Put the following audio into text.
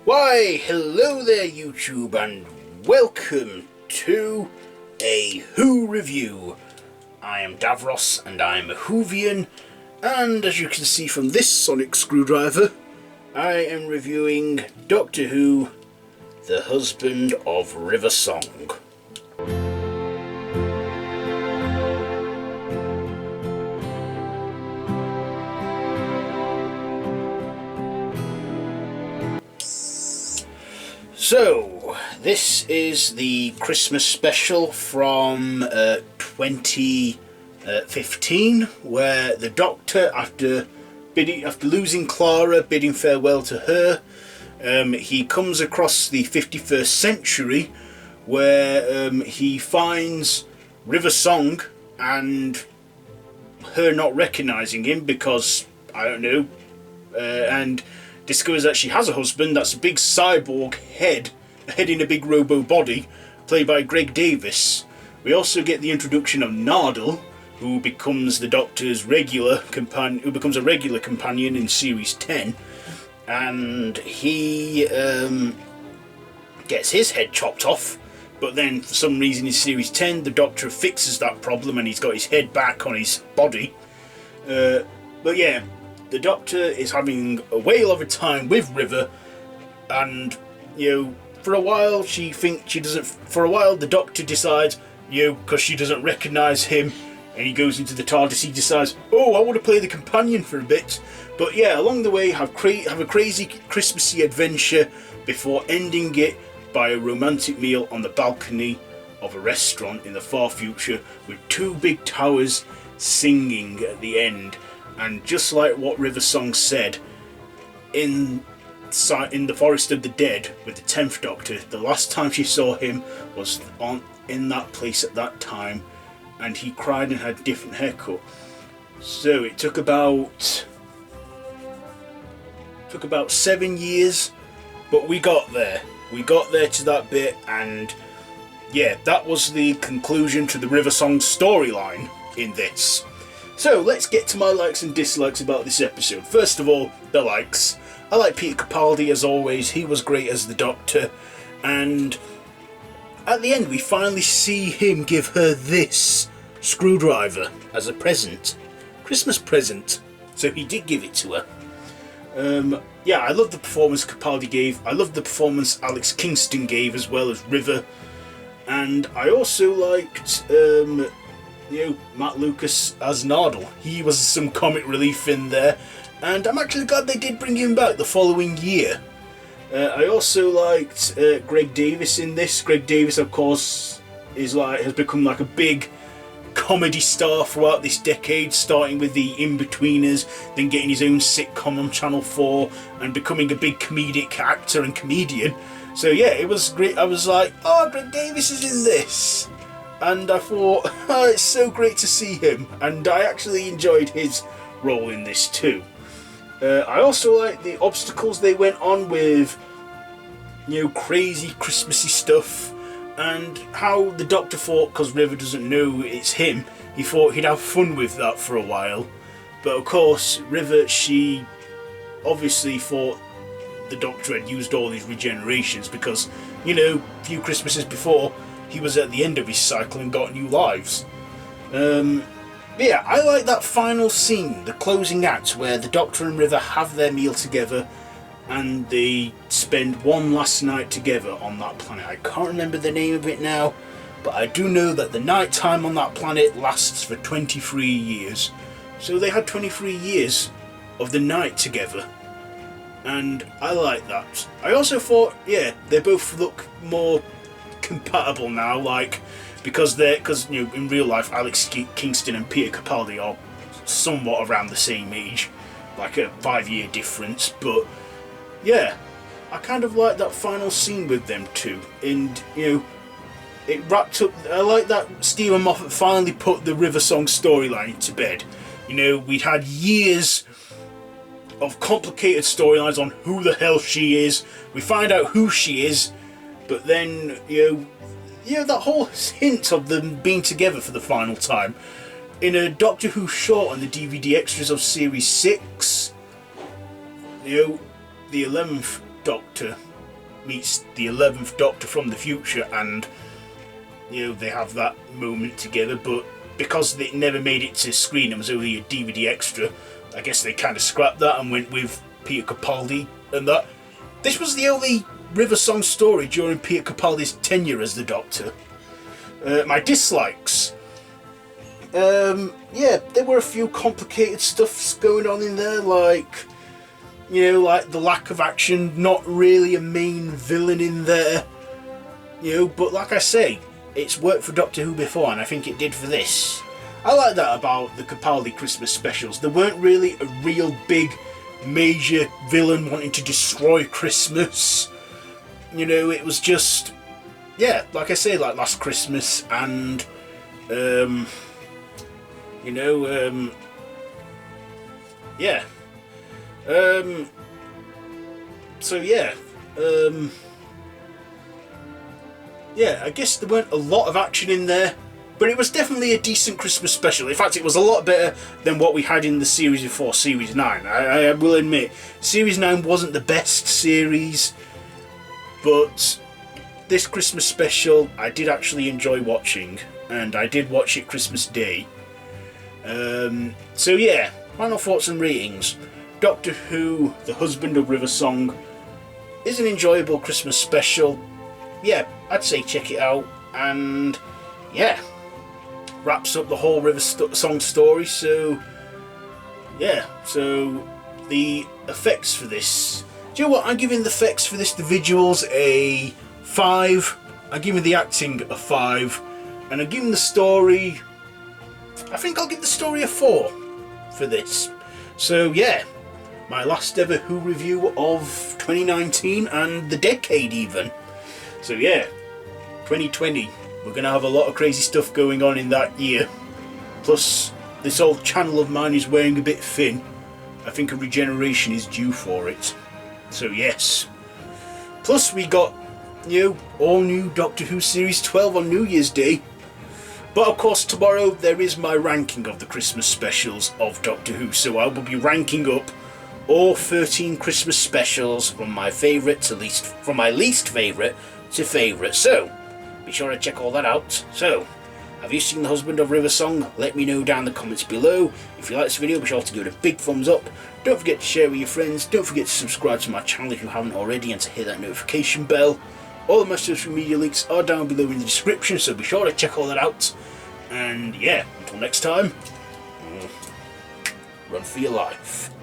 Why, hello there YouTube, and welcome to a Who review. I am Davros and I'm a Whovian, and as you can see from this sonic screwdriver, I am reviewing Doctor Who, the husband of River Song. So, this is the Christmas special from 2015, where the Doctor, after losing Clara, bidding farewell to her, he comes across the 51st century, where he finds River Song and her not recognising him because, I don't know, and discovers that she has a husband that's a big cyborg head in a big robo body, played by Greg Davis. We also get the introduction of Nardal, who becomes the Doctor's regular companion in Series 10, and he gets his head chopped off, but then for some reason in Series 10 the Doctor fixes that problem and he's got his head back on his body. But yeah, the Doctor is having a whale of a time with River, and for a while the Doctor decides, because she doesn't recognise him, and he goes into the TARDIS, he decides, oh, I want to play the companion for a bit. But yeah, along the way have a crazy Christmassy adventure before ending it by a romantic meal on the balcony of a restaurant in the far future with two big towers singing at the end. And just like what River Song said in the Forest of the Dead with the 10th Doctor, the last time she saw him was in that place at that time, and he cried and had a different haircut. So it took about 7 years, but we got there. We got there to that bit, and yeah, that was the conclusion to the River Song storyline in this. So let's get to my likes and dislikes about this episode. First of all, the likes. I like Peter Capaldi as always. He was great as the Doctor, and at the end we finally see him give her this screwdriver as a present, Christmas present. So he did give it to her. Yeah, I love the performance Capaldi gave. I love the performance Alex Kingston gave as well as River, and I also liked Matt Lucas as Nardal. He was some comic relief in there, and I'm actually glad they did bring him back the following year. I also liked Greg Davis in this. Greg Davis, of course, has become like a big comedy star throughout this decade, starting with the In-Betweeners, then getting his own sitcom on Channel 4, and becoming a big comedic actor and comedian. So yeah, it was great. I was like, oh, Greg Davis is in this. And I thought, oh, it's so great to see him, and I actually enjoyed his role in this too. I also like the obstacles they went on with, crazy Christmassy stuff, and how the Doctor thought, because River doesn't know it's him, he thought he'd have fun with that for a while. But of course, River, she obviously thought the Doctor had used all his regenerations because, a few Christmases before, he was at the end of his cycle and got new lives. Yeah, I like that final scene, the closing act, where the Doctor and River have their meal together and they spend one last night together on that planet. I can't remember the name of it now, but I do know that the night time on that planet lasts for 23 years. So they had 23 years of the night together, and I like that. I also thought, yeah, they both look more compatible now, because in real life Alex Kingston and Peter Capaldi are somewhat around the same age, like a 5-year difference. But yeah, I kind of like that final scene with them two, and it wrapped up. I like that Stephen Moffat finally put the River Song storyline to bed. We'd had years of complicated storylines on who the hell she is. We find out who she is, but then that whole hint of them being together for the final time in a Doctor Who short on the DVD extras of Series 6, the 11th Doctor meets the 11th Doctor from the future, and you know, they have that moment together. But because they never made it to screen, it was only a DVD extra, I guess they kind of scrapped that and went with Peter Capaldi and that. This was the only River Song story during Peter Capaldi's tenure as the Doctor. My dislikes. Yeah, there were a few complicated stuffs going on in there, like, you know, like the lack of action, not really a main villain in there, you know, but like I say, it's worked for Doctor Who before, and I think it did for this. I like that about the Capaldi Christmas specials. There weren't really a real big, major villain wanting to destroy Christmas. You know, it was just, yeah, like I say, like Last Christmas, and, you know, yeah. So yeah, yeah, I guess there weren't a lot of action in there, but it was definitely a decent Christmas special. In fact, it was a lot better than what we had in the series before, Series 9. I will admit, Series 9 wasn't the best series, but this Christmas special I did actually enjoy watching, and I did watch it Christmas Day. So yeah, final thoughts and ratings. Doctor Who, The Husband of River Song, is an enjoyable Christmas special. Yeah, I'd say check it out, and yeah, wraps up the whole River Song story. So yeah, so the effects for this, do you know what, I'm giving the effects for this, the visuals, a 5, I'm giving the acting a 5, and I'm giving the story, I think I'll give the story a 4 for this. So yeah, my last ever Who review of 2019 and the decade even. So yeah, 2020, we're going to have a lot of crazy stuff going on in that year. Plus, this old channel of mine is wearing a bit thin. I think a regeneration is due for it. So yes. Plus we got, you know, all new Doctor Who Series 12 on New Year's Day. But of course tomorrow there is my ranking of the Christmas specials of Doctor Who. So I will be ranking up all 13 Christmas specials from my favourite to least, from my least favourite to favourite. So be sure to check all that out. So, have you seen The Husband of River Song? Let me know down in the comments below. If you like this video, be sure to give it a big thumbs up. Don't forget to share with your friends. Don't forget to subscribe to my channel if you haven't already, and to hit that notification bell. All of my social media links are down below in the description, so be sure to check all that out. And yeah, until next time, run for your life.